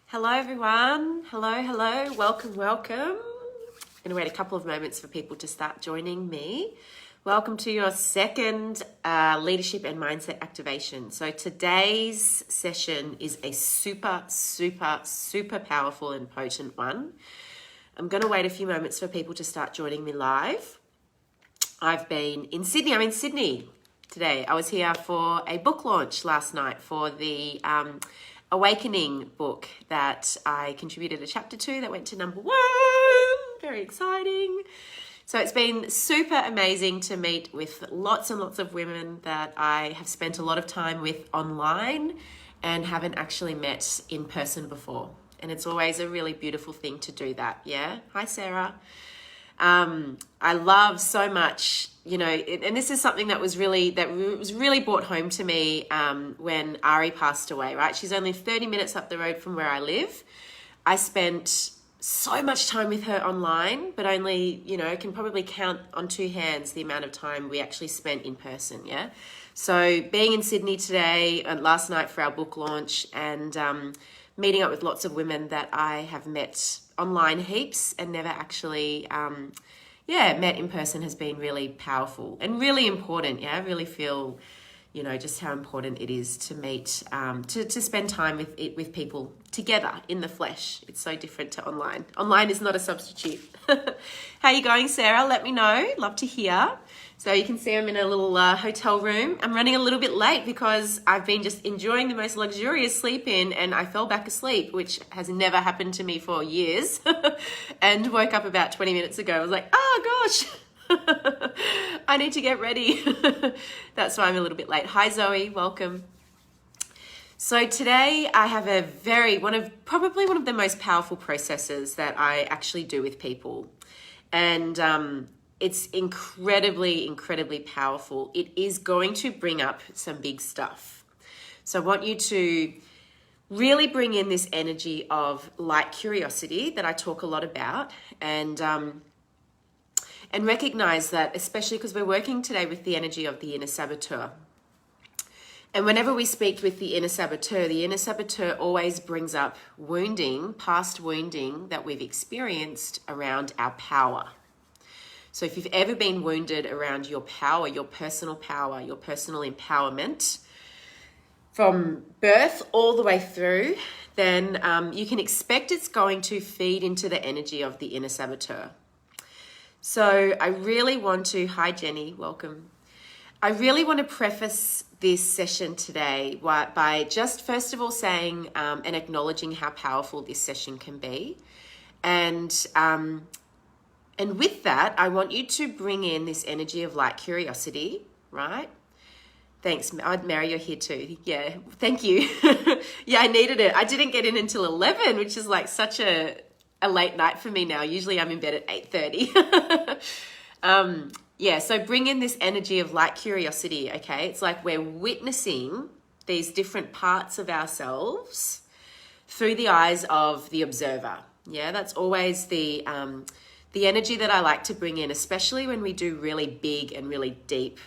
Hello everyone. Hello. Welcome. I'm going to wait a couple of moments for people to start joining me. Welcome to your second leadership and mindset activation. So today's session is a super powerful and potent one. I'm going to wait a few moments for people to start joining me live. I've been in Sydney. I'm in Sydney today. I was here for a book launch last night for the Awakening book that I contributed a chapter to that went to #1. Very exciting. So it's been super amazing to meet with lots and lots of women that I have spent a lot of time with online and haven't actually met in person before. And it's always a really beautiful thing to do that. Yeah. Hi, Sarah. I love so much, and this is something that was really brought home to me when Ari passed away, right? She's only 30 minutes up the road from where I live. I spent so much time with her online, but only, can probably count on two hands the amount of time we actually spent in person, yeah? So being in Sydney today and last night for our book launch and meeting up with lots of women that I have met online heaps and never actually met in person has been really powerful and really important. I really feel just how important it is to meet to spend time with people together in the flesh. It's so different to online is not a substitute. How you going, Sarah? Let me know. Love to hear. So you can see I'm in a little hotel room. I'm running a little bit late because I've been just enjoying the most luxurious sleep in and I fell back asleep, which has never happened to me for years, and woke up about 20 minutes ago. I was like, oh gosh, I need to get ready. That's why I'm a little bit late. Hi, Zoe. Welcome. So today I have probably one of the most powerful processes that I actually do with people. And it's incredibly powerful. It is going to bring up some big stuff. So I want you to really bring in this energy of light curiosity that I talk a lot about, and recognize that, especially because we're working today with the energy of the inner saboteur. And whenever we speak with the inner saboteur always brings up past wounding that we've experienced around our power. So if you've ever been wounded around your power, your personal empowerment, from birth all the way through, then you can expect it's going to feed into the energy of the inner saboteur. So I really want to, hi Jenny, welcome. I really want to preface this session today by just first of all saying and acknowledging how powerful this session can be. And with that, I want you to bring in this energy of light curiosity, right? Thanks, Mary, you're here too. Yeah, thank you. Yeah, I needed it. I didn't get in until 11, which is like such a late night for me now. Usually I'm in bed at 8:30. So bring in this energy of light curiosity, okay? It's like we're witnessing these different parts of ourselves through the eyes of the observer. Yeah, that's always the energy that I like to bring in, especially when we do really big and really deep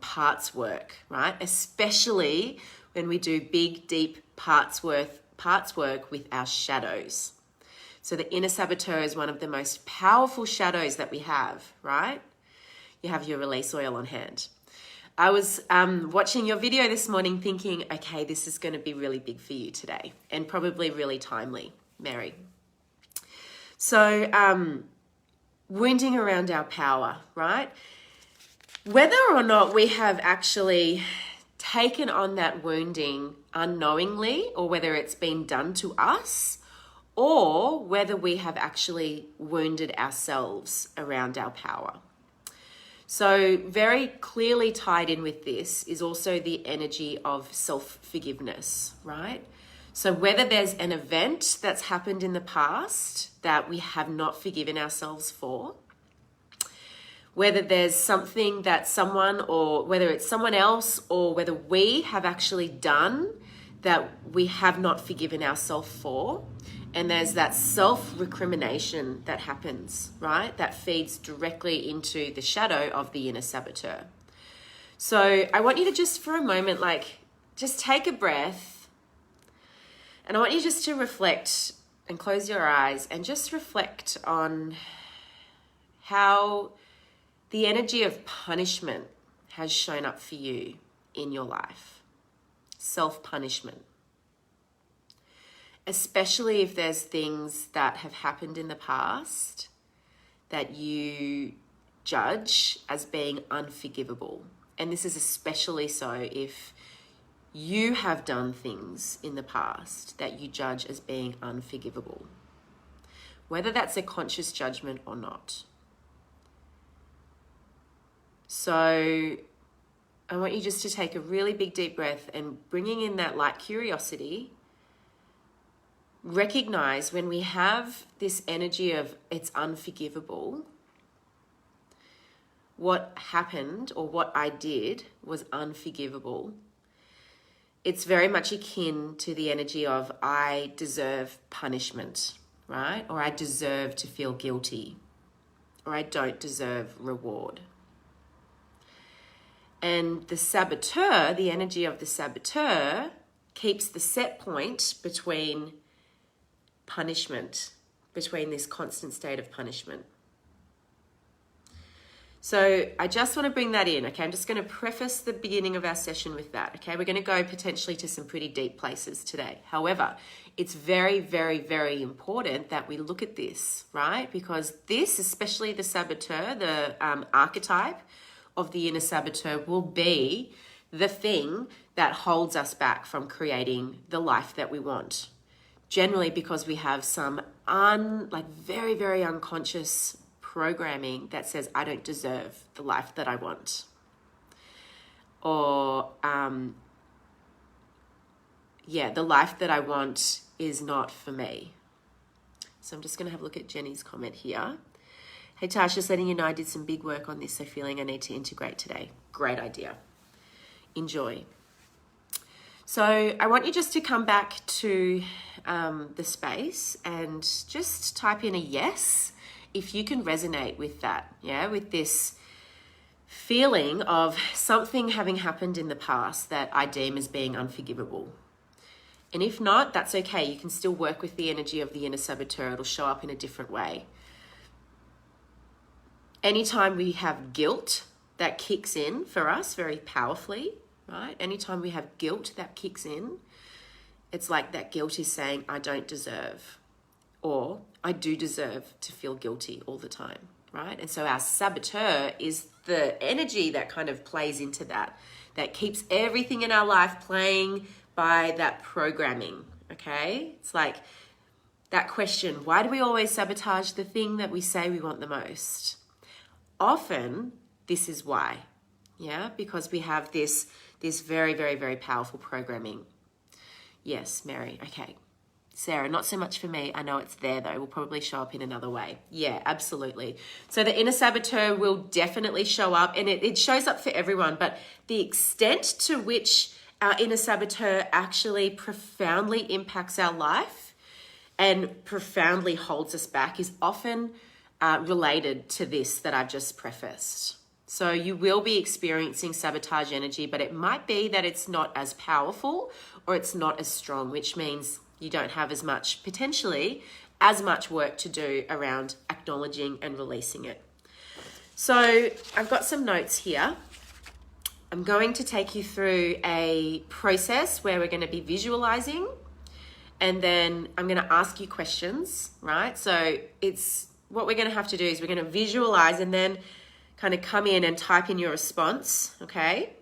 parts work, right? Especially when we do big, deep parts work with our shadows. So the inner saboteur is one of the most powerful shadows that we have, right? You have your release oil on hand. I was watching your video this morning thinking, okay, this is going to be really big for you today and probably really timely, Mary. So wounding around our power, right? Whether or not we have actually taken on that wounding unknowingly, or whether it's been done to us, or whether we have actually wounded ourselves around our power. So very clearly tied in with this is also the energy of self-forgiveness, right? So whether there's an event that's happened in the past that we have not forgiven ourselves for, whether there's something that someone, or whether it's someone else, or whether we have actually done that we have not forgiven ourselves for, and there's that self-recrimination that happens, right? That feeds directly into the shadow of the inner saboteur. So I want you to just for a moment, just take a breath And I want you just to reflect and close your eyes and just reflect on how the energy of punishment has shown up for you in your life. Self-punishment. Especially if there's things that have happened in the past that you judge as being unforgivable. And this is especially so if you have done things in the past that you judge as being unforgivable, whether that's a conscious judgment or not. So I want you just to take a really big deep breath and bringing in that light curiosity, recognize when we have this energy of it's unforgivable, what happened or what I did was unforgivable. It's very much akin to the energy of I deserve punishment, right? Or I deserve to feel guilty, or I don't deserve reward. And the saboteur, the energy of the saboteur, keeps the set point between punishment, between this constant state of punishment. So I just want to bring that in, okay? I'm just going to preface the beginning of our session with that, okay? We're going to go potentially to some pretty deep places today. However, it's very, very, very important that we look at this, right? Because this, especially the saboteur, the archetype of the inner saboteur, will be the thing that holds us back from creating the life that we want. Generally because we have some very, very unconscious programming that says I don't deserve the life that I want, or the life that I want is not for me. So I'm just going to have a look at Jenny's comment here. Hey Tash, just letting you know I did some big work on this, so feeling I need to integrate today. Great idea. Enjoy. So I want you just to come back to the space and just type in a yes if you can resonate with that, with this feeling of something having happened in the past that I deem as being unforgivable. And if not, that's okay. You can still work with the energy of the inner saboteur. It'll show up in a different way. Anytime we have guilt that kicks in for us very powerfully, right? Anytime we have guilt that kicks in, it's like that guilt is saying, I don't deserve, or I do deserve to feel guilty all the time, right? And so our saboteur is the energy that kind of plays into that keeps everything in our life playing by that programming, okay? It's like that question, why do we always sabotage the thing that we say we want the most? Often, this is why, because we have this very, very, very powerful programming. Yes, Mary, okay. Sarah, not so much for me. I know it's there though. Will probably show up in another way. Yeah, absolutely. So the inner saboteur will definitely show up, and it shows up for everyone, but the extent to which our inner saboteur actually profoundly impacts our life and profoundly holds us back is often related to this that I've just prefaced. So you will be experiencing sabotage energy, but it might be that it's not as powerful or it's not as strong, which means you don't have potentially as much work to do around acknowledging and releasing it. So I've got some notes here. I'm going to take you through a process where we're going to be visualizing, and then I'm going to ask you questions, right? So what we're going to have to do is we're going to visualize and then kind of come in and type in your response, okay?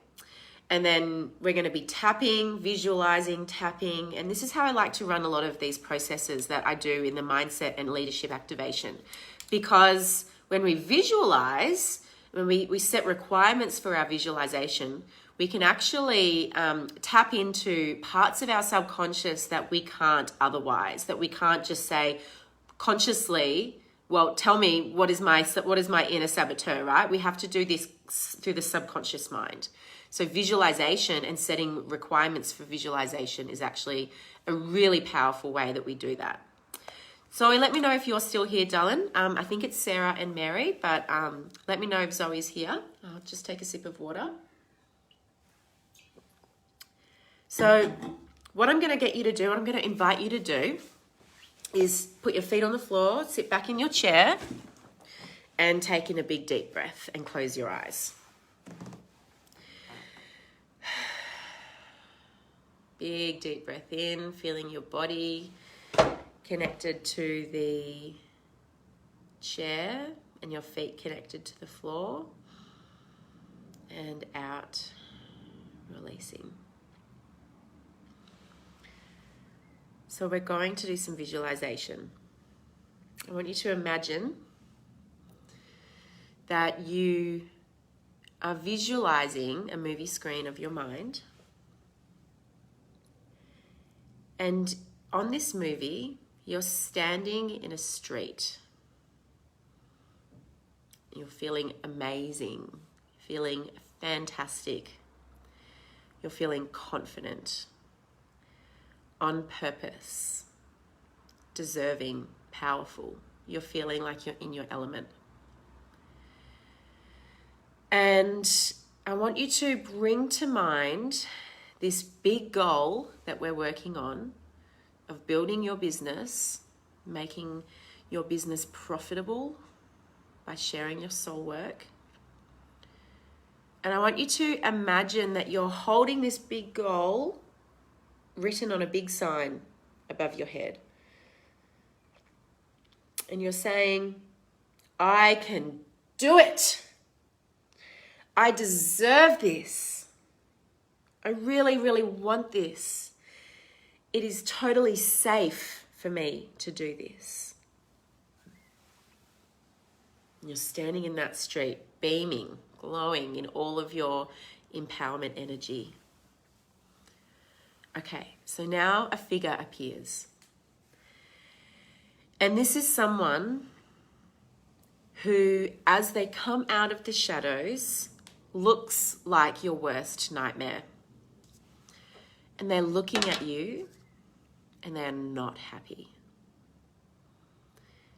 And then we're going to be tapping, visualizing, tapping. And this is how I like to run a lot of these processes that I do in the mindset and leadership activation. Because when we visualize, when we set requirements for our visualization, we can actually tap into parts of our subconscious that we can't otherwise, that we can't just say consciously, well, tell me what is my inner saboteur, right? We have to do this through the subconscious mind. So visualization and setting requirements for visualization is actually a really powerful way that we do that. Zoe, let me know if you're still here, darling. I think it's Sarah and Mary, but let me know if Zoe's here. I'll just take a sip of water. So what I'm going to get you to do, what I'm going to invite you to do is put your feet on the floor, sit back in your chair, and take in a big deep breath and close your eyes. Big deep breath in, feeling your body connected to the chair and your feet connected to the floor, and out, releasing. So we're going to do some visualization. I want you to imagine that you are visualizing a movie screen of your mind. And on this movie, you're standing in a street. You're feeling amazing, feeling fantastic. You're feeling confident, on purpose, deserving, powerful. You're feeling like you're in your element. And I want you to bring to mind this big goal that we're working on of building your business, making your business profitable by sharing your soul work. And I want you to imagine that you're holding this big goal written on a big sign above your head. And you're saying, I can do it. I deserve this. I really, really want this. It is totally safe for me to do this. And you're standing in that street, beaming, glowing in all of your empowerment energy. Okay, so now a figure appears. And this is someone who, as they come out of the shadows, looks like your worst nightmare. And they're looking at you and they're not happy.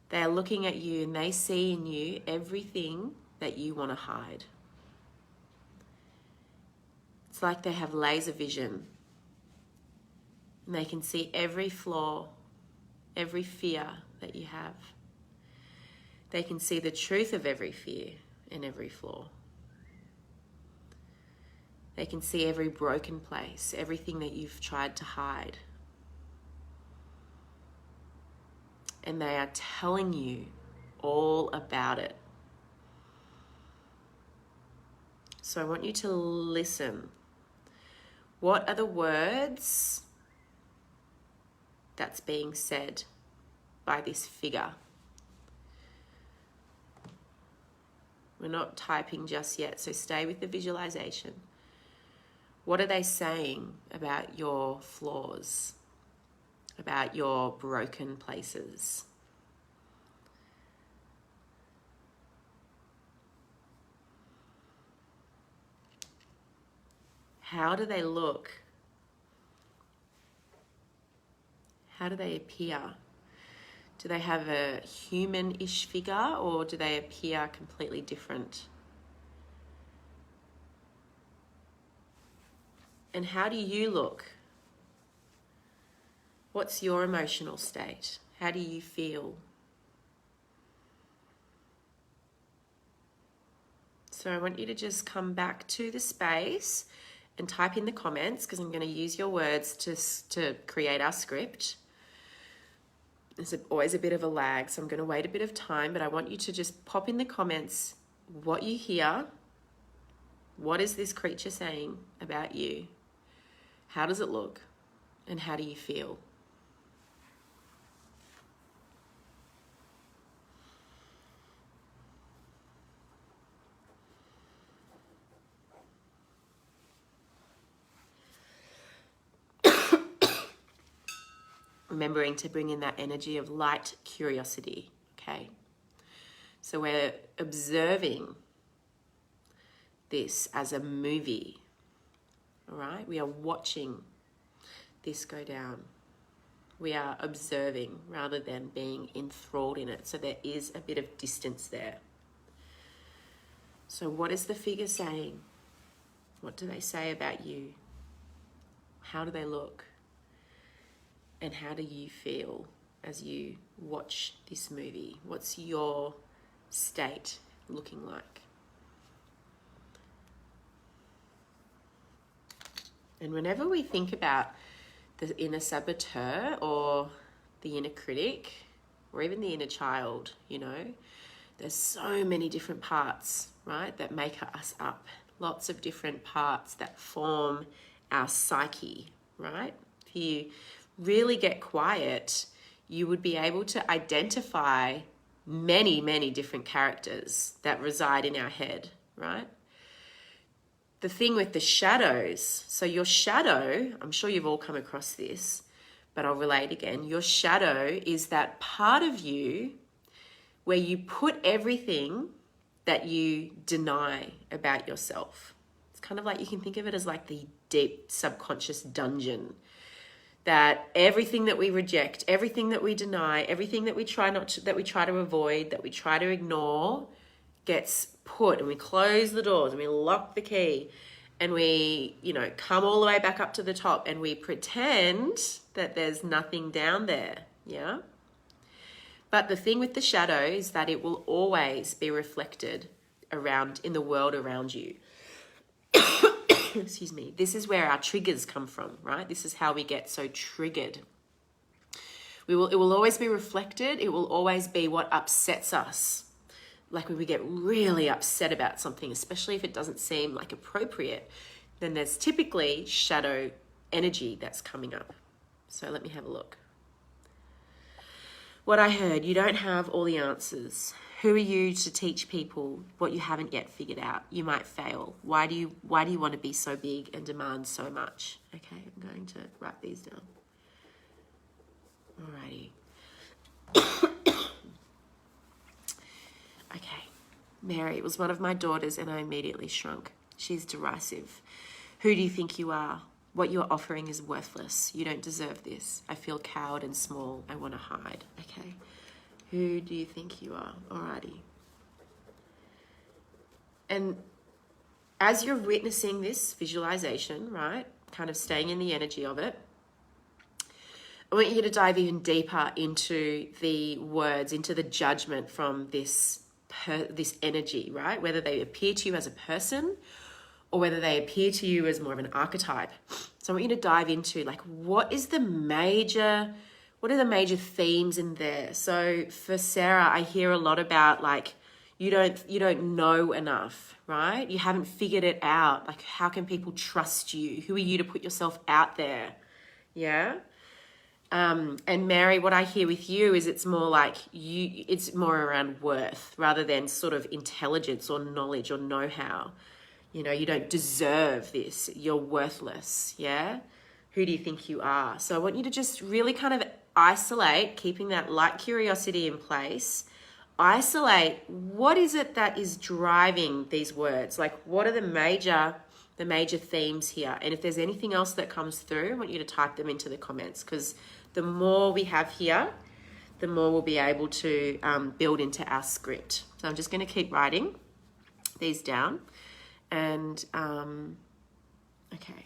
They're looking at you and they see in you everything that you want to hide. It's like they have laser vision. And they can see every flaw, every fear that you have. They can see the truth of every fear and every flaw. They can see every broken place, everything that you've tried to hide. And they are telling you all about it. So I want you to listen. What are the words that's being said by this figure? We're not typing just yet, so stay with the visualization. What are they saying about your flaws, about your broken places? How do they look? How do they appear? Do they have a human-ish figure or do they appear completely different? And how do you look? What's your emotional state? How do you feel? So I want you to just come back to the space and type in the comments, because I'm going to use your words to create our script. There's always a bit of a lag, so I'm going to wait a bit of time, but I want you to just pop in the comments what you hear. What is this creature saying about you? How does it look? And how do you feel? Remembering to bring in that energy of light curiosity, okay? So we're observing this as a movie, all right? We are watching this go down. We are observing rather than being enthralled in it. So there is a bit of distance there. So what is the figure saying? What do they say about you? How do they look? And how do you feel as you watch this movie? What's your state looking like? And whenever we think about the inner saboteur or the inner critic or even the inner child, you know, there's so many different parts, right, that make us up. Lots of different parts that form our psyche, right? If you really get quiet, you would be able to identify many, many different characters that reside in our head, right? The thing with the shadows, so your shadow, I'm sure you've all come across this, but I'll relate again. Your shadow is that part of you where you put everything that you deny about yourself. It's kind of like, you can think of it as like the deep subconscious dungeon, that everything that we reject, everything that we deny, everything that we try to avoid, that we try to ignore, gets put, and we close the doors and we lock the key and we, you know, come all the way back up to the top and we pretend that there's nothing down there. Yeah. But the thing with the shadow is that it will always be reflected around in the world around you. Excuse me. This is where our triggers come from, right? This is how we get so triggered. It will always be reflected. It will always be what upsets us. Like when we get really upset about something, especially if it doesn't seem like appropriate, then there's typically shadow energy that's coming up. So let me have a look. What I heard, you don't have all the answers. Who are you to teach people what you haven't yet figured out? You might fail. Why do you want to be so big and demand so much? Okay, I'm going to write these down. Alrighty. Okay. Mary, it was one of my daughters and I immediately shrunk. She's derisive. Who do you think you are? What you're offering is worthless. You don't deserve this. I feel cowed and small. I want to hide. Okay. Who do you think you are? Alrighty. And as you're witnessing this visualization, right, kind of staying in the energy of it, I want you to dive even deeper into the words, into the judgment from this energy, right? Whether they appear to you as a person or whether they appear to you as more of an archetype. So I want you to dive into, like, what are the major themes in there? So for Sarah, I hear a lot about, like, you don't know enough, right? You haven't figured it out. Like, how can people trust you? Who are you to put yourself out there? Yeah. And Mary, what I hear with you is it's more like it's more around worth rather than sort of intelligence or knowledge or know-how. You know, you don't deserve this. You're worthless. Yeah. Who do you think you are? So I want you to just really kind of isolate, keeping that light curiosity in place. Isolate, what is it that is driving these words? Like, what are the major themes here? And if there's anything else that comes through, I want you to type them into the comments, because the more we have here, the more we'll be able to build into our script. So I'm just going to keep writing these down. And, okay.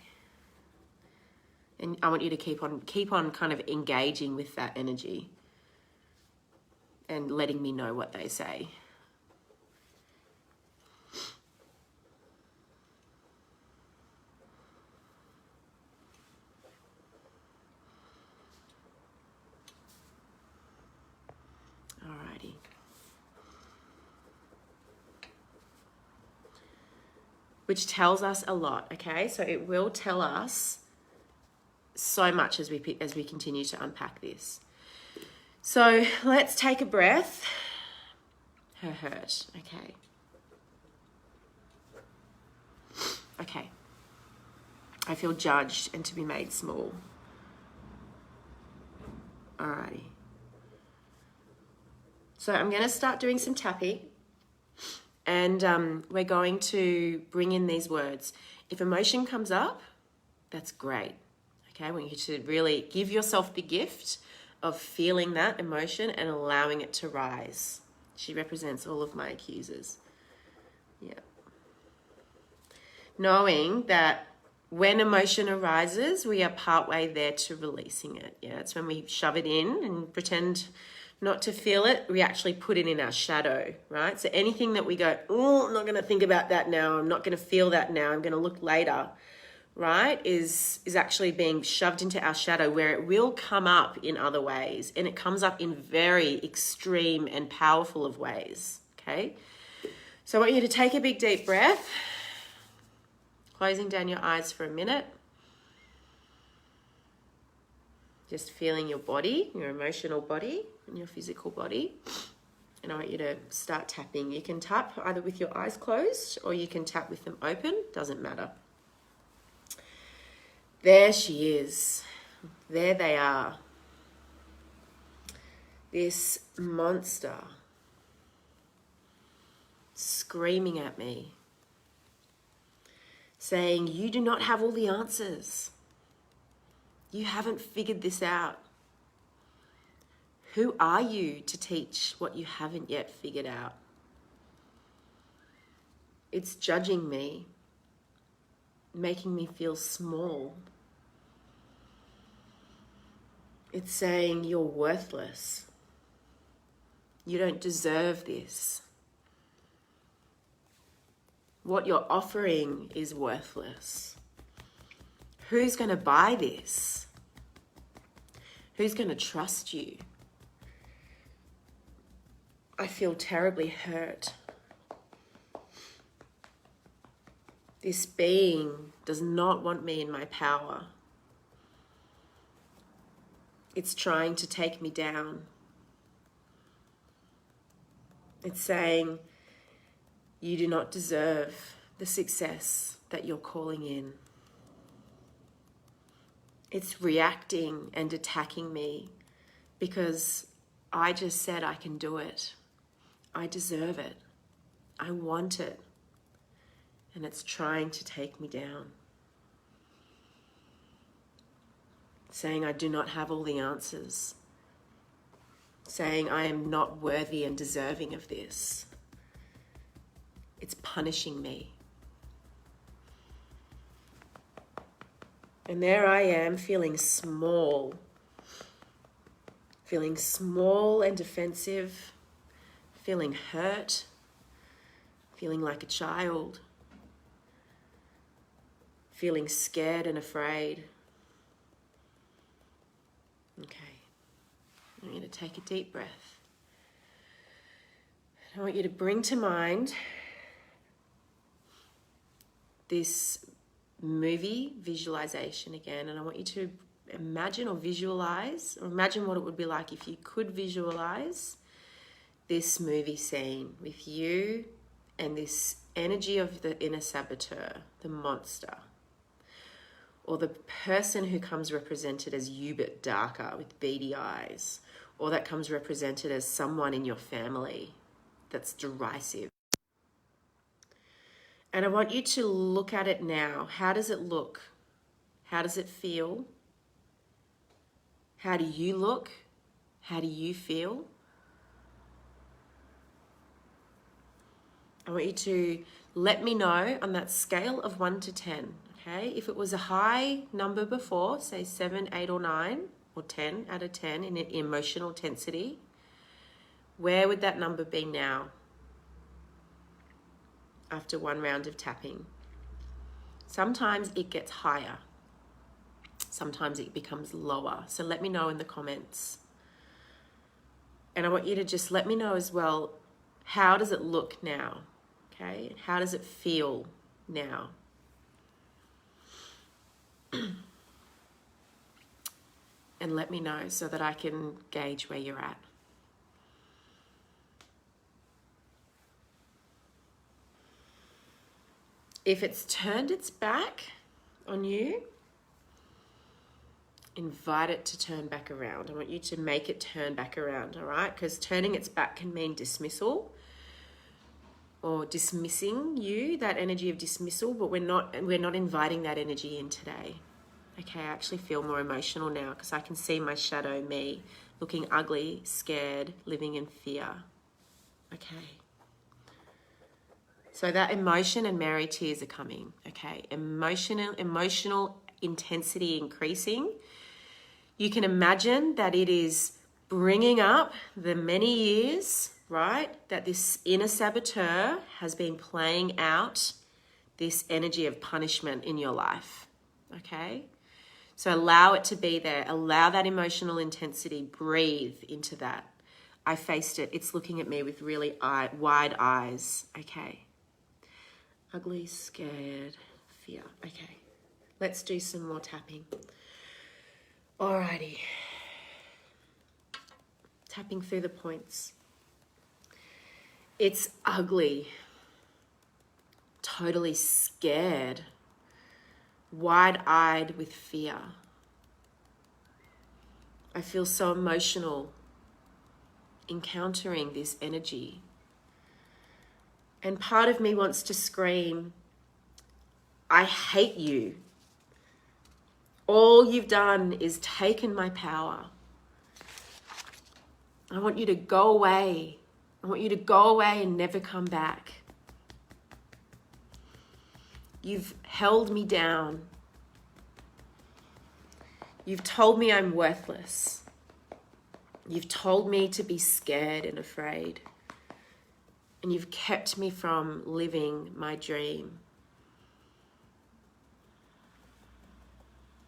And I want you to keep on kind of engaging with that energy and letting me know what they say. Alrighty. Which tells us a lot, okay? So it will tell us so much as we continue to unpack this. So let's take a breath. Her hurt, okay. Okay. I feel judged and to be made small. Alrighty. So I'm going to start doing some tapping, and we're going to bring in these words. If emotion comes up, that's great. Okay, I want you to really give yourself the gift of feeling that emotion and allowing it to rise. She represents all of my accusers. Yeah. Knowing that when emotion arises, we are partway there to releasing it. Yeah, it's when we shove it in and pretend not to feel it, we actually put it in our shadow, right? So anything that we go, oh, I'm not going to think about that now, I'm not going to feel that now, I'm going to look later, right, is actually being shoved into our shadow, where it will come up in other ways, and it comes up in very extreme and powerful of ways, okay? So I want you to take a big deep breath, closing down your eyes for a minute. Just feeling your body, your emotional body and your physical body. And I want you to start tapping. You can tap either with your eyes closed or you can tap with them open. Doesn't matter. There she is. There they are. This monster screaming at me, saying, you do not have all the answers. You haven't figured this out. Who are you to teach what you haven't yet figured out? It's judging me, making me feel small. It's saying you're worthless. You don't deserve this. What you're offering is worthless. Who's going to buy this? Who's going to trust you? I feel terribly hurt. This being does not want me in my power. It's trying to take me down. It's saying, you do not deserve the success that you're calling in. It's reacting and attacking me because I just said I can do it. I deserve it. I want it. And it's trying to take me down. Saying I do not have all the answers. Saying I am not worthy and deserving of this. It's punishing me. And there I am feeling small and defensive, feeling hurt, feeling like a child, feeling scared and afraid. Okay, I want you to take a deep breath. I want you to bring to mind this movie visualization again, and I want you to imagine or visualize, or imagine what it would be like if you could visualize this movie scene with you and this energy of the inner saboteur, the monster, or the person who comes represented as you but darker with beady eyes, or that comes represented as someone in your family that's derisive. And I want you to look at it now. How does it look? How does it feel? How do you look? How do you feel? I want you to let me know on that scale of 1 to 10, okay? If it was a high number before, say 7, 8, or 9, or 10 out of 10 in emotional intensity, where would that number be now? After one round of tapping. Sometimes it gets higher. Sometimes it becomes lower. So let me know in the comments. And I want you to just let me know as well, how does it look now? Okay, how does it feel now? And let me know so that I can gauge where you're at. If it's turned its back on you, invite it to turn back around. I want you to make it turn back around, all right? Because turning its back can mean dismissal or dismissing you, that energy of dismissal, but we're not inviting that energy in today. Okay, I actually feel more emotional now because I can see my shadow, me, looking ugly, scared, living in fear. Okay. So that emotion and Mary tears are coming, okay? Emotional intensity increasing. You can imagine that it is bringing up the many years, right, that this inner saboteur has been playing out this energy of punishment in your life, okay? So allow it to be there. Allow that emotional intensity. Breathe into that. I faced it. It's looking at me with really wide eyes, okay? Ugly, scared, fear. Okay, let's do some more tapping. Alrighty. Tapping through the points. It's ugly. Totally scared. Wide-eyed with fear. I feel so emotional encountering this energy. And part of me wants to scream, I hate you. All you've done is taken my power. I want you to go away. I want you to go away and never come back. You've held me down. You've told me I'm worthless. You've told me to be scared and afraid. And you've kept me from living my dream.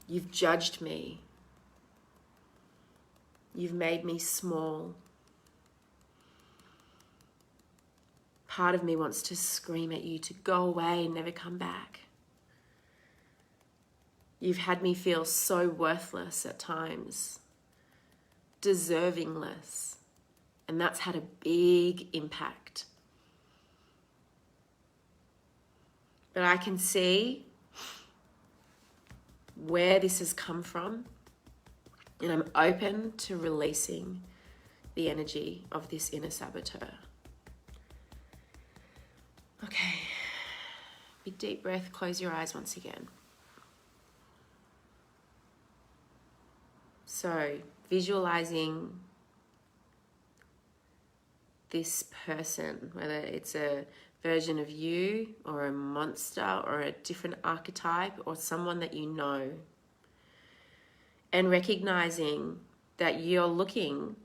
You've judged me. You've made me small. Part of me wants to scream at you to go away and never come back. You've had me feel so worthless at times, deservingless, and that's had a big impact. But I can see where this has come from, and I'm open to releasing the energy of this inner saboteur. Okay, big deep breath, close your eyes once again. So, visualizing this person, whether it's a version of you or a monster or a different archetype or someone that you know, and recognizing that you're looking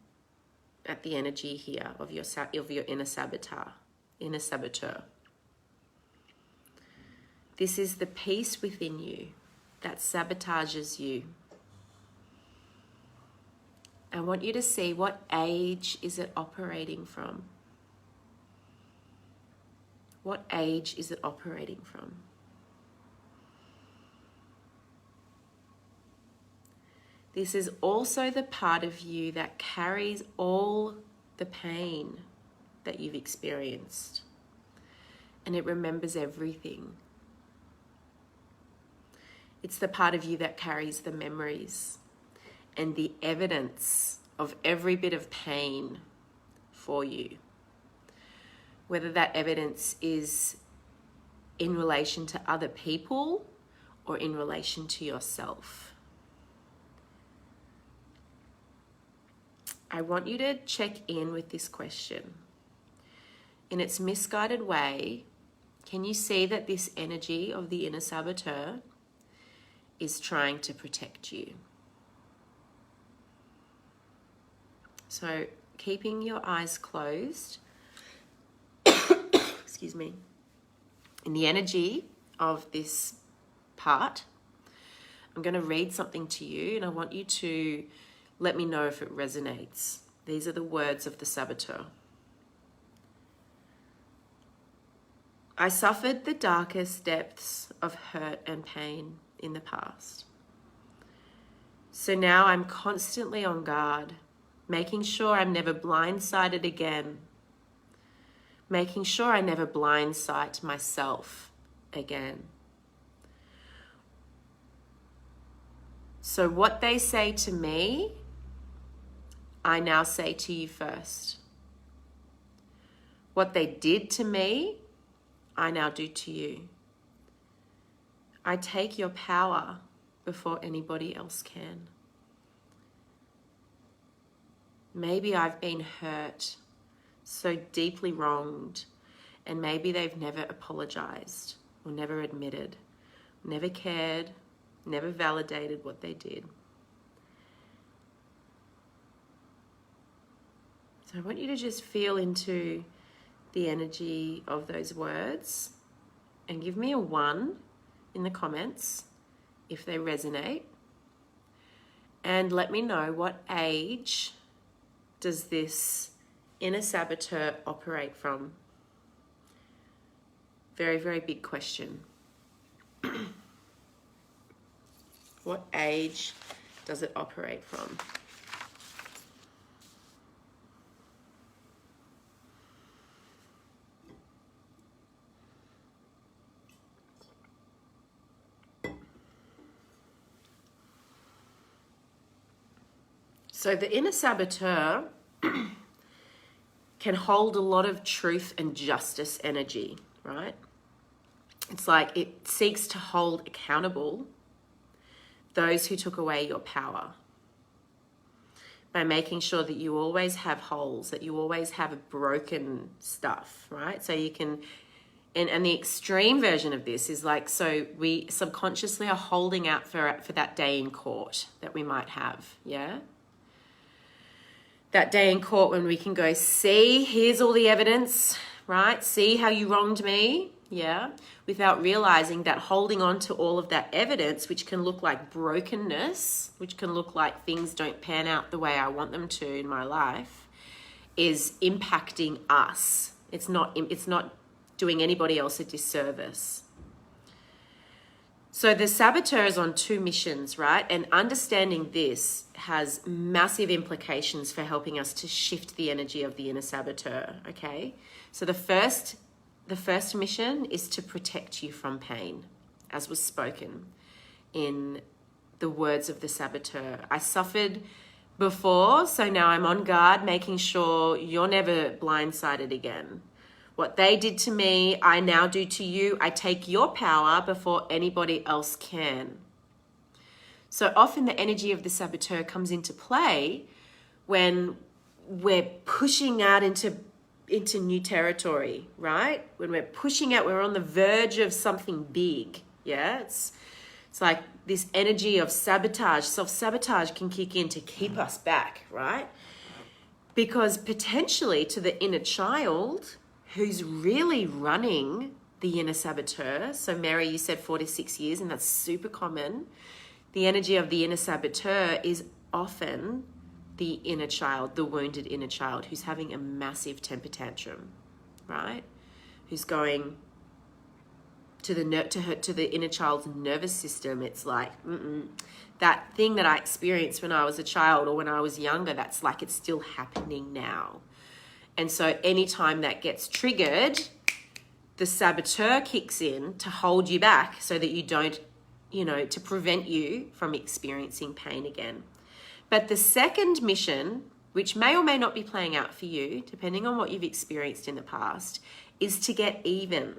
at the energy here of your inner saboteur. This is the piece within you that sabotages you. I want you to see, what age is it operating from? What age is it operating from? This is also the part of you that carries all the pain that you've experienced, and it remembers everything. It's the part of you that carries the memories and the evidence of every bit of pain for you. Whether that evidence is in relation to other people or in relation to yourself. I want you to check in with this question. In its misguided way, can you see that this energy of the inner saboteur is trying to protect you? So, keeping your eyes closed, excuse me, in the energy of this part, I'm going to read something to you, and I want you to let me know if it resonates. These are the words of the saboteur. I suffered the darkest depths of hurt and pain in the past. So now I'm constantly on guard, making sure I'm never blindsided again, making sure I never blindside myself again. So what they say to me, I now say to you first. What they did to me, I now do to you. I take your power before anybody else can. Maybe I've been hurt, so deeply wronged, And maybe they've never apologized or never admitted, never cared, never validated what they did. So I want you to just feel into the energy of those words and give me a 1 in the comments if they resonate. And let me know, what age does this inner saboteur operate from? Very, very big question. What age does it operate from? So the inner saboteur can hold a lot of truth and justice energy, right? It's like it seeks to hold accountable those who took away your power by making sure that you always have holes, that you always have broken stuff, right? So you can, and the extreme version of this is like, so we subconsciously are holding out for that day in court that we might have, yeah? That day in court when we can go, see, here's all the evidence, right? See how you wronged me, yeah? Without realizing that holding on to all of that evidence, which can look like brokenness, which can look like things don't pan out the way I want them to in my life, is impacting us. It's not doing anybody else a disservice. So the saboteur is on 2 missions, right? And understanding this has massive implications for helping us to shift the energy of the inner saboteur, okay? So the first mission is to protect you from pain, as was spoken in the words of the saboteur. I suffered before, so now I'm on guard, making sure you're never blindsided again. What they did to me, I now do to you. I take your power before anybody else can. So often the energy of the saboteur comes into play when we're pushing out into new territory, right? When we're pushing out, we're on the verge of something big, yeah? It's like this energy of sabotage, self-sabotage can kick in to keep us back, right? Because potentially to the inner child, who's really running the inner saboteur. So Mary, you said 4 to 6 years, and that's super common. The energy of the inner saboteur is often the inner child, the wounded inner child, who's having a massive temper tantrum, right? Who's going to the inner child's nervous system. It's like, that thing that I experienced when I was a child or when I was younger, that's like it's still happening now. And so anytime that gets triggered, the saboteur kicks in to hold you back so that you don't, to prevent you from experiencing pain again. But the second mission, which may or may not be playing out for you, depending on what you've experienced in the past, is to get even.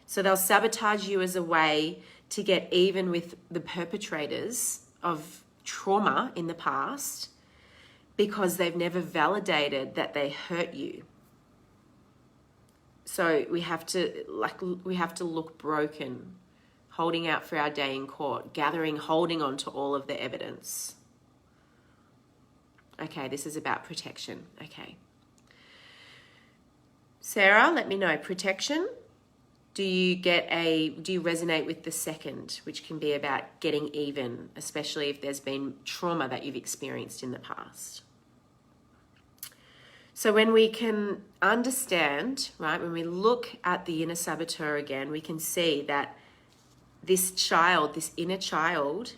So they'll sabotage you as a way to get even with the perpetrators of trauma in the past, because they've never validated that they hurt you. So we have to look broken, holding out for our day in court, holding on to all of the evidence. Okay, this is about protection. Okay. Sarah, let me know, protection. Do you resonate with the second, which can be about getting even, especially if there's been trauma that you've experienced in the past? So when we can understand, right, when we look at the inner saboteur again, we can see that this inner child,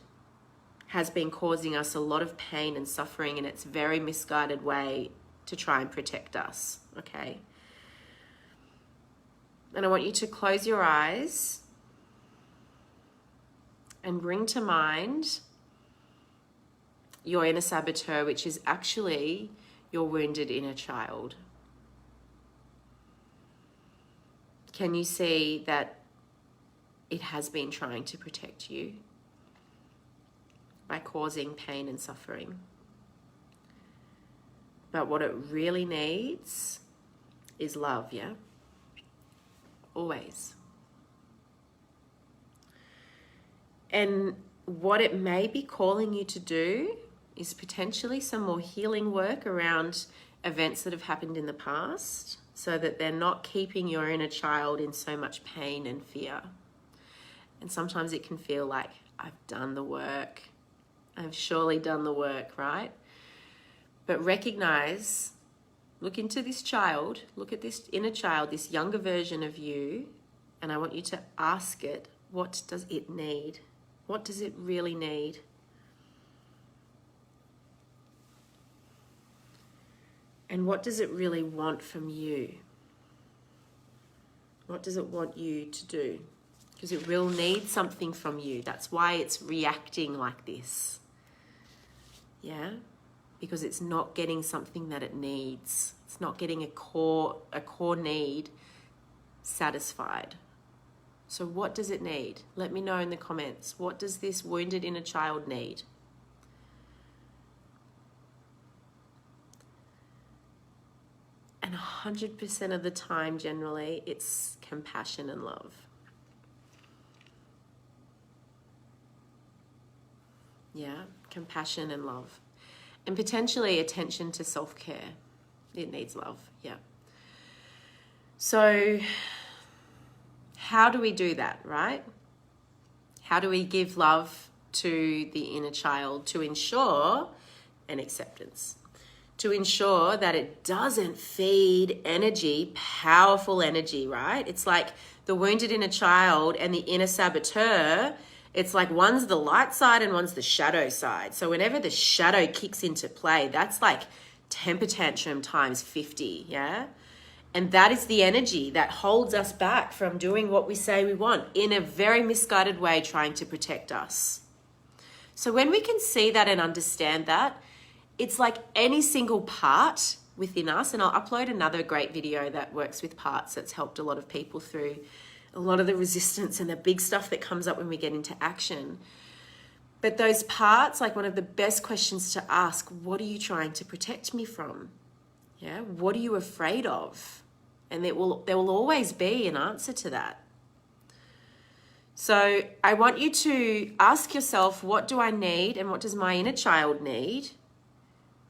has been causing us a lot of pain and suffering in its very misguided way to try and protect us, okay? And I want you to close your eyes and bring to mind your inner saboteur, which is actually your wounded inner child. Can you see that it has been trying to protect you by causing pain and suffering? But what it really needs is love, yeah? always. And what it may be calling you to do is potentially some more healing work around events that have happened in the past, so that they're not keeping your inner child in so much pain and fear. And sometimes it can feel like, I've done the work. I've surely done the work, right? But recognize, look into this child, look at this inner child, this younger version of you, and I want you to ask it, what does it need? What does it really need? And what does it really want from you? What does it want you to do? Because it will need something from you. That's why it's reacting like this. Yeah? Because it's not getting something that it needs. It's not getting a core need satisfied. So what does it need? Let me know in the comments. What does this wounded inner child need? And 100% of the time, generally, it's compassion and love. Yeah, compassion and love. And potentially attention to self-care. It needs love, yeah. So how do we do that, right? How do we give love to the inner child to ensure an acceptance? To ensure that it doesn't feed energy, powerful energy, right? It's like the wounded inner child and the inner saboteur. It's like one's the light side and one's the shadow side. So whenever the shadow kicks into play, that's like temper tantrum times 50, yeah? And that is the energy that holds us back from doing what we say we want in a very misguided way, trying to protect us. So when we can see that and understand that, it's like any single part within us, and I'll upload another great video that works with parts that's helped a lot of people through a lot of the resistance and the big stuff that comes up when we get into action. But those parts, like one of the best questions to ask, what are you trying to protect me from? Yeah, what are you afraid of? And there will always be an answer to that. So I want you to ask yourself, what do I need and what does my inner child need?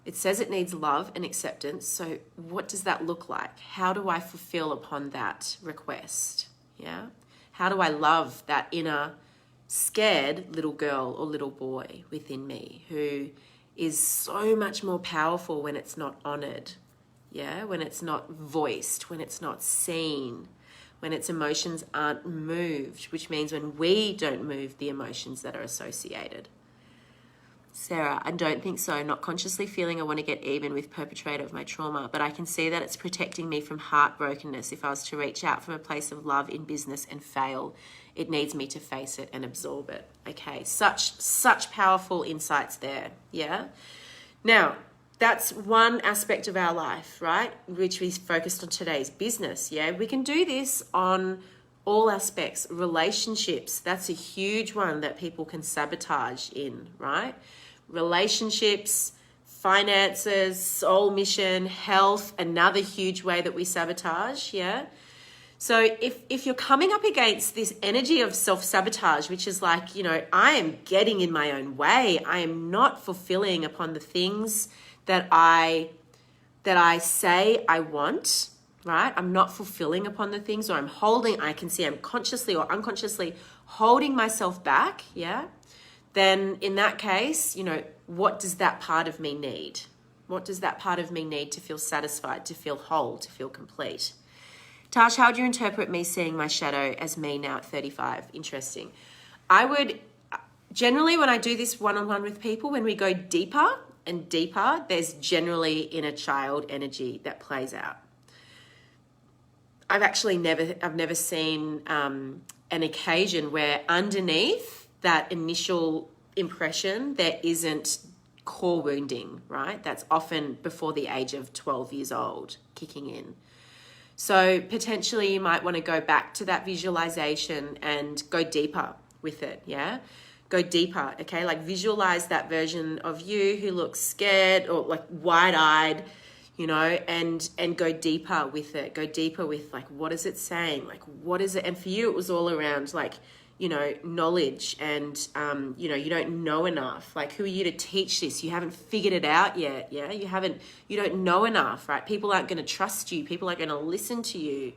It says it needs love and acceptance. So what does that look like? How do I fulfill upon that request? Yeah. How do I love that inner scared little girl or little boy within me who is so much more powerful when it's not honored? Yeah. When it's not voiced, when it's not seen, when its emotions aren't moved, which means when we don't move the emotions that are associated. Sarah, I don't think so. Not consciously feeling I want to get even with perpetrator of my trauma, but I can see that it's protecting me from heartbrokenness. If I was to reach out from a place of love in business and fail, it needs me to face it and absorb it. Okay, such powerful insights there, yeah? Now, that's one aspect of our life, right? Which we focused on today's business, yeah? We can do this on all aspects. Relationships, that's a huge one that people can sabotage in, right? Relationships, finances, soul mission, health, another huge way that we sabotage, yeah? So if you're coming up against this energy of self-sabotage, which is like, you know, I am getting in my own way, I am not fulfilling upon the things that I say I want, right? I'm not fulfilling upon the things, or I can see I'm consciously or unconsciously holding myself back, yeah? Then in that case, you know, what does that part of me need? What does that part of me need to feel satisfied, to feel whole, to feel complete? Tash, how would you interpret me seeing my shadow as me now at 35? Interesting. I would, generally when I do this one-on-one with people, when we go deeper and deeper, there's generally inner child energy that plays out. I've never seen an occasion where underneath that initial impression, there isn't core wounding, right? That's often before the age of 12 years old kicking in. So potentially you might want to go back to that visualization and go deeper with it, yeah? Go deeper, okay? Like visualize that version of you who looks scared or like wide-eyed, you know, and go deeper with it. Go deeper with, like, what is it saying? Like, what is it? And for you, it was all around, like, you know, knowledge and, you know, you don't know enough. Like, who are you to teach this? You haven't figured it out yet. Yeah. You don't know enough, right? People aren't going to trust you. People aren't going to listen to you,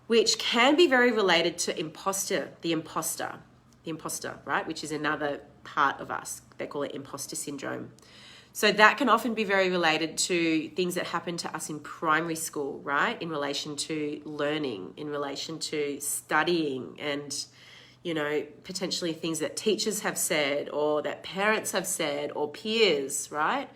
which can be very related to the imposter, right? Which is another part of us. They call it imposter syndrome. So that can often be very related to things that happen to us in primary school, right? In relation to learning, in relation to studying, and, you know, potentially things that teachers have said or that parents have said or peers, right?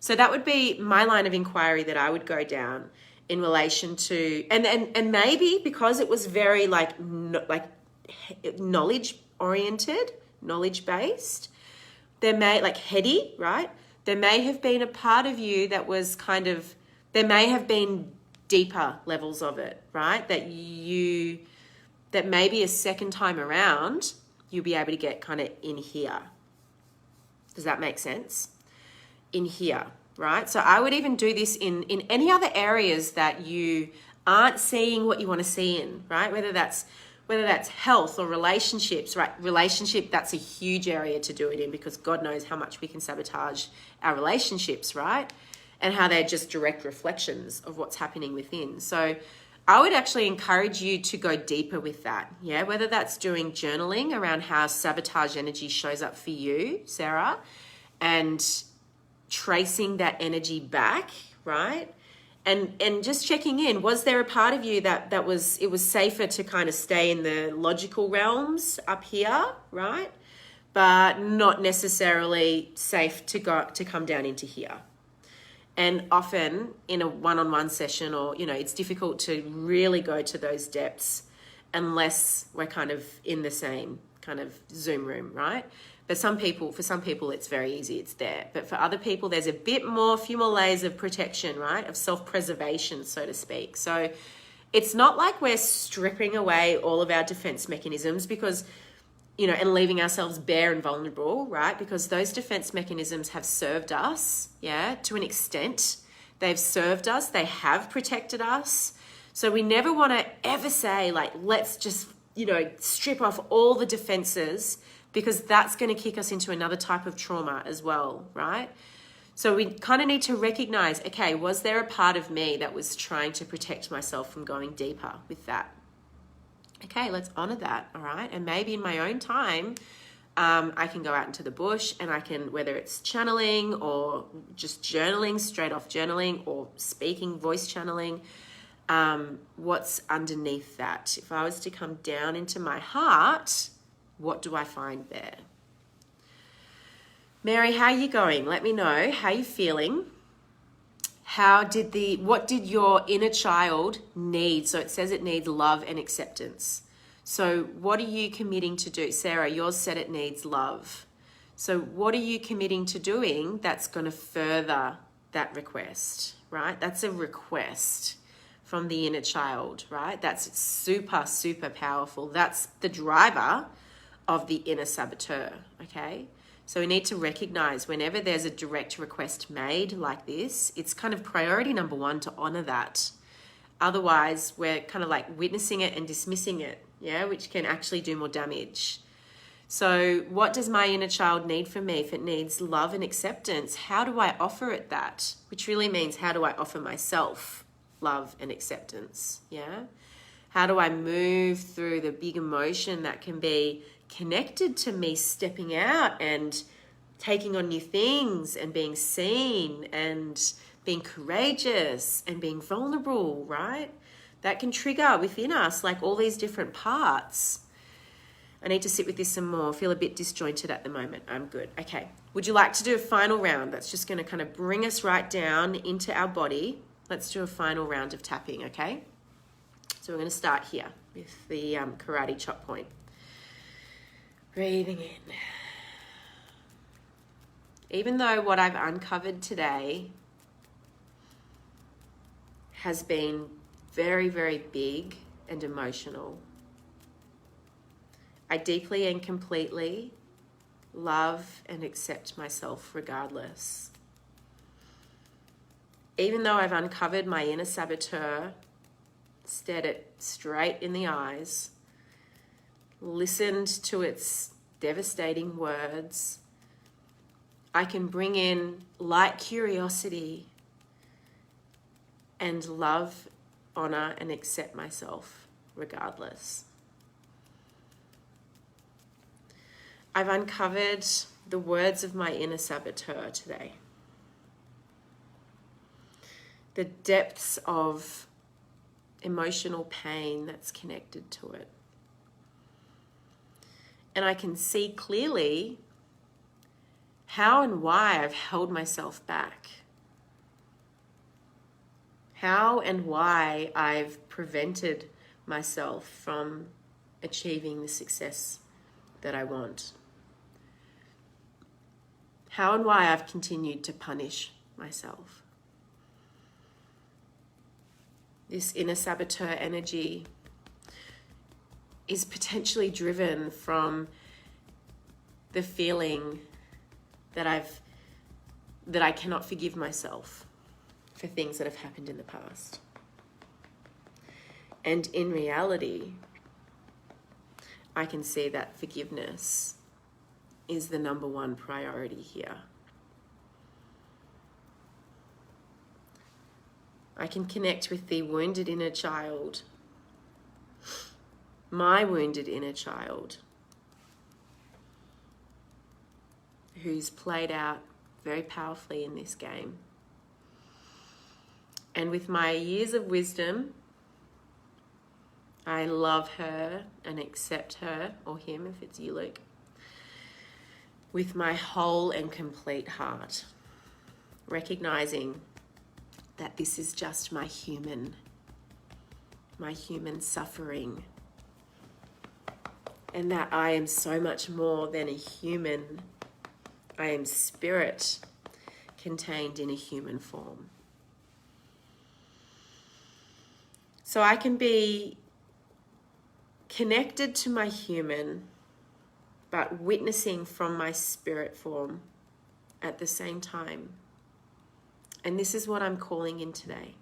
So that would be my line of inquiry that I would go down in relation to, and maybe because it was very like knowledge oriented, knowledge based, there may, like, heady, right? There may have been a part of you that was kind of, there may have been deeper levels of it, right? That maybe a second time around, you'll be able to get kind of in here. Does that make sense? In here, right? So I would even do this in any other areas that you aren't seeing what you want to see in, right? Whether that's health or relationships, right? Relationship, that's a huge area to do it in, because God knows how much we can sabotage our relationships, right? And how they're just direct reflections of what's happening within. So I would actually encourage you to go deeper with that. Yeah. Whether that's doing journaling around how sabotage energy shows up for you, Sarah, and tracing that energy back, right? And just checking in, was there a part of you that it was safer to kind of stay in the logical realms up here, right? But not necessarily safe to come down into here. And often in a one-on-one session, or, you know, it's difficult to really go to those depths unless we're kind of in the same kind of Zoom room, right? But for some people, it's very easy. It's there. But for other people, there's a few more layers of protection, right? Of self-preservation, so to speak. So it's not like we're stripping away all of our defense mechanisms because, you know, and leaving ourselves bare and vulnerable, right? Because those defense mechanisms have served us, yeah, to an extent. They've served us. They have protected us. So we never want to ever say, like, let's just, you know, strip off all the defenses, because that's going to kick us into another type of trauma as well, right? So we kind of need to recognize, okay, was there a part of me that was trying to protect myself from going deeper with that? Okay, let's honor that, all right? And maybe in my own time, I can go out into the bush and I can, whether it's channeling or just journaling, straight off journaling, or speaking, voice channeling, what's underneath that? If I was to come down into my heart, what do I find there? Mary, how are you going? Let me know. How are you feeling? What did your inner child need? So it says it needs love and acceptance. So what are you committing to do? Sarah, yours said it needs love. So what are you committing to doing that's going to further that request, right? That's a request from the inner child, right? That's super, super powerful. That's the driver of the inner saboteur, okay? So we need to recognize whenever there's a direct request made like this, it's kind of priority number one to honor that. Otherwise, we're kind of like witnessing it and dismissing it, yeah, which can actually do more damage. So what does my inner child need from me? If it needs love and acceptance, how do I offer it that? Which really means, how do I offer myself love and acceptance, yeah? How do I move through the big emotion that can be connected to me stepping out and taking on new things and being seen and being courageous and being vulnerable, right? That can trigger within us like all these different parts. I need to sit with this some more. I feel a bit disjointed at the moment. I'm good. Okay. Would you like to do a final round? That's just going to kind of bring us right down into our body. Let's do a final round of tapping, okay? So we're going to start here with the karate chop point. Breathing in. Even though what I've uncovered today has been very, very big and emotional, I deeply and completely love and accept myself regardless. even though I've uncovered my inner saboteur, stared it straight in the eyes, listened to its devastating words, I can bring in light curiosity and love, honor, and accept myself regardless. I've uncovered the words of my inner saboteur today. The depths of emotional pain that's connected to it. And I can see clearly how and why I've held myself back. How and why I've prevented myself from achieving the success that I want. How and why I've continued to punish myself. This inner saboteur energy is potentially driven from the feeling that I cannot forgive myself for things that have happened in the past. And in reality, I can see that forgiveness is the number one priority here. I can connect with the wounded inner child, my wounded inner child, who's played out very powerfully in this game. And with my years of wisdom, I love her and accept her, or him if it's you, Luke, with my whole and complete heart, recognizing that this is just my human suffering, and that I am so much more than a human. I am spirit contained in a human form. So I can be connected to my human, but witnessing from my spirit form at the same time. And this is what I'm calling in today.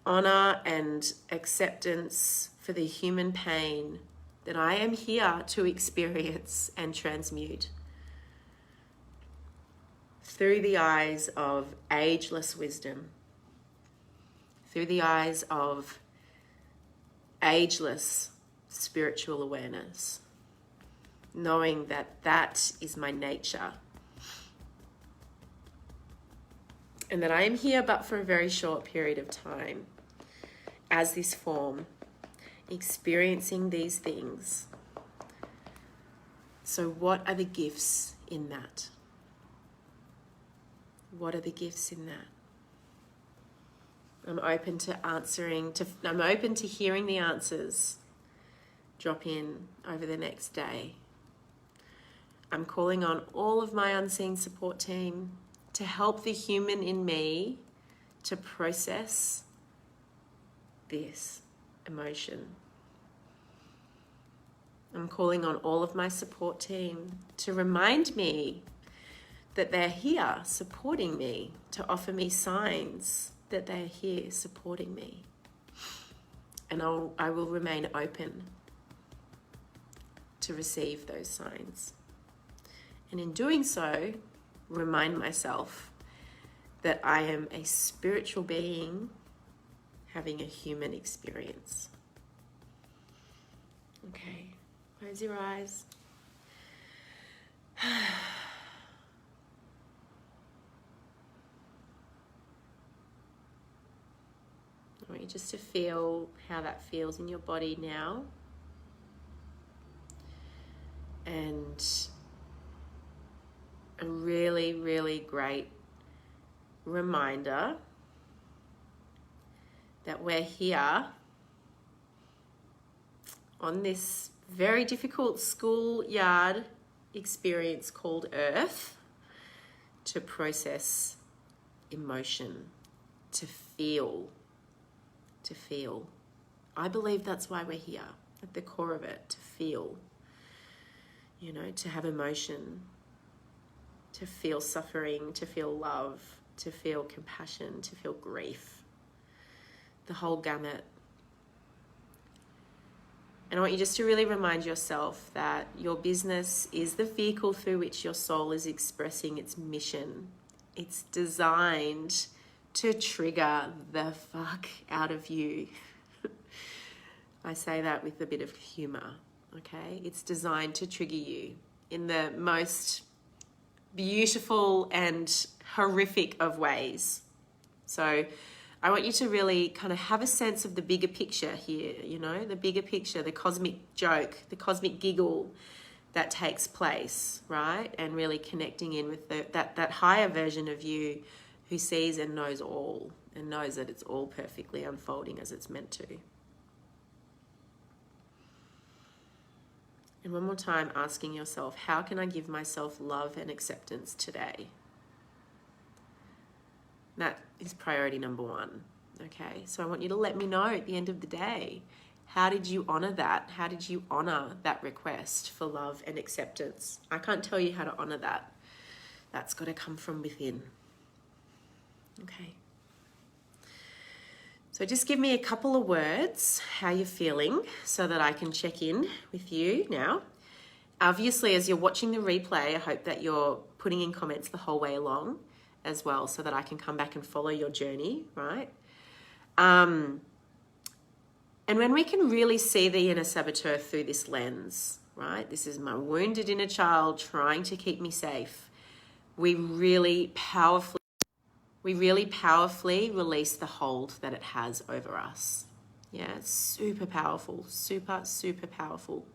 Honor and acceptance for the human pain that I am here to experience and transmute through the eyes of ageless wisdom, through the eyes of ageless spiritual awareness, knowing that that is my nature. And that I am here but for a very short period of time as this form, experiencing these things. So what are the gifts in that? What are the gifts in that? I'm open to hearing the answers drop in over the next day. I'm calling on all of my unseen support team to help the human in me to process this emotion. I'm calling on all of my support team to remind me that they're here supporting me, to offer me signs that they're here supporting me. And I will remain open to receive those signs. And in doing so, remind myself that I am a spiritual being having a human experience. Okay, close your eyes. I want you just to feel how that feels in your body now. And a really, really great reminder that we're here on this very difficult schoolyard experience called Earth to process emotion, to feel. I believe that's why we're here, at the core of it, to feel, to have emotion, to feel suffering, to feel love, to feel compassion, to feel grief, the whole gamut. And I want you just to really remind yourself that your business is the vehicle through which your soul is expressing its mission. It's designed to trigger the fuck out of you. I say that with a bit of humor, okay? It's designed to trigger you in the most beautiful and horrific of ways. So I want you to really kind of have a sense of the bigger picture here, you know, the bigger picture, the cosmic joke, the cosmic giggle that takes place, right? And really connecting in with that higher version of you who sees and knows all and knows that it's all perfectly unfolding as it's meant to. And one more time, asking yourself, how can I give myself love and acceptance today? That is priority number one, okay? So I want you to let me know at the end of the day, how did you honor that? How did you honor that request for love and acceptance? I can't tell you how to honor that. That's got to come from within, okay? So just give me a couple of words, how you're feeling, so that I can check in with you now. Obviously, as you're watching the replay, I hope that you're putting in comments the whole way along as well, so that I can come back and follow your journey, right? And when we can really see the inner saboteur through this lens, right? This is my wounded inner child trying to keep me safe. We really powerfully release the hold that it has over us. Yeah, it's super powerful, super, super powerful.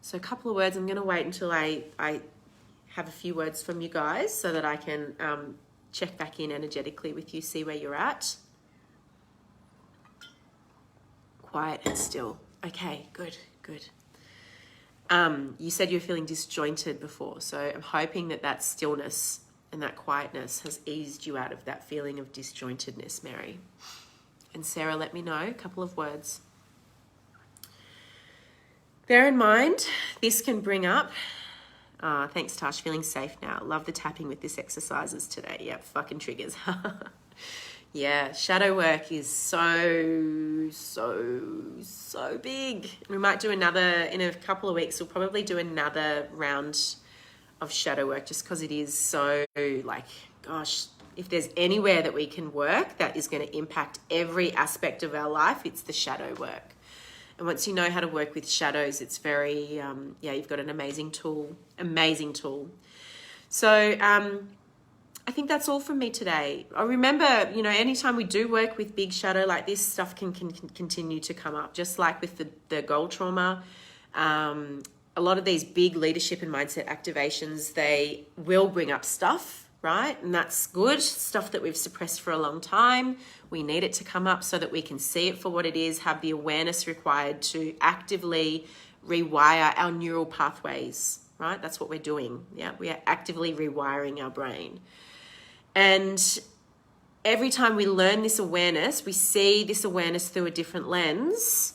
So a couple of words, I'm going to wait until I have a few words from you guys so that I can check back in energetically with you, see where you're at. Quiet and still. Okay, good, good. You said you were feeling disjointed before, so I'm hoping that stillness and that quietness has eased you out of that feeling of disjointedness, Mary. And Sarah, let me know, a couple of words. Bear in mind, this can bring up, thanks Tash, feeling safe now. Love the tapping with this exercises today. Yep, fucking triggers. Yeah, shadow work is so big. We might do another, in a couple of weeks, we'll probably do another round of shadow work just because it is so like, gosh, if there's anywhere that we can work that is going to impact every aspect of our life, it's the shadow work. And once you know how to work with shadows, it's very, you've got an amazing tool. So I think that's all from me today. I remember, you know, anytime we do work with big shadow like this, stuff can continue to come up, just like with the goal trauma. A lot of these big leadership and mindset activations, they will bring up stuff, right? And that's good, stuff that we've suppressed for a long time. We need it to come up so that we can see it for what it is, have the awareness required to actively rewire our neural pathways, right? That's what we're doing. Yeah, we are actively rewiring our brain. And every time we learn this awareness, we see this awareness through a different lens,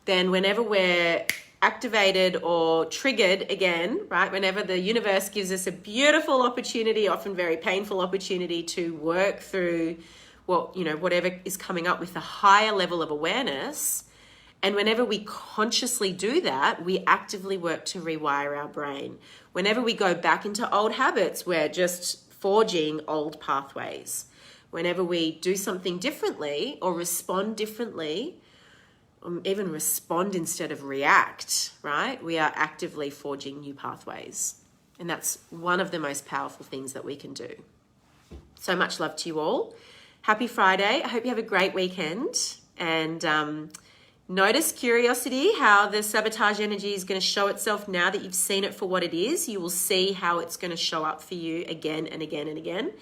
then whenever we're activated or triggered again, right? Whenever the universe gives us a beautiful opportunity, often very painful opportunity to work through whatever is coming up with a higher level of awareness. And whenever we consciously do that, we actively work to rewire our brain. Whenever we go back into old habits, we're just forging old pathways. Whenever we do something differently or respond differently, even respond instead of react, right? We are actively forging new pathways. And that's one of the most powerful things that we can do. So much love to you all. Happy Friday. I hope you have a great weekend. And notice curiosity, how the sabotage energy is going to show itself now that you've seen it for what it is. You will see how it's going to show up for you again and again and again.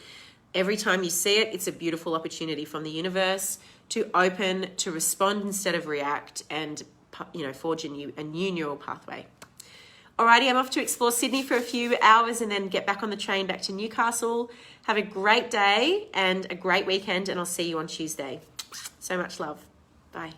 Every time you see it, it's a beautiful opportunity from the universe to open, to respond instead of react, and forge a new neural pathway. Alrighty, I'm off to explore Sydney for a few hours and then get back on the train back to Newcastle. Have a great day and a great weekend, and I'll see you on Tuesday. So much love. Bye.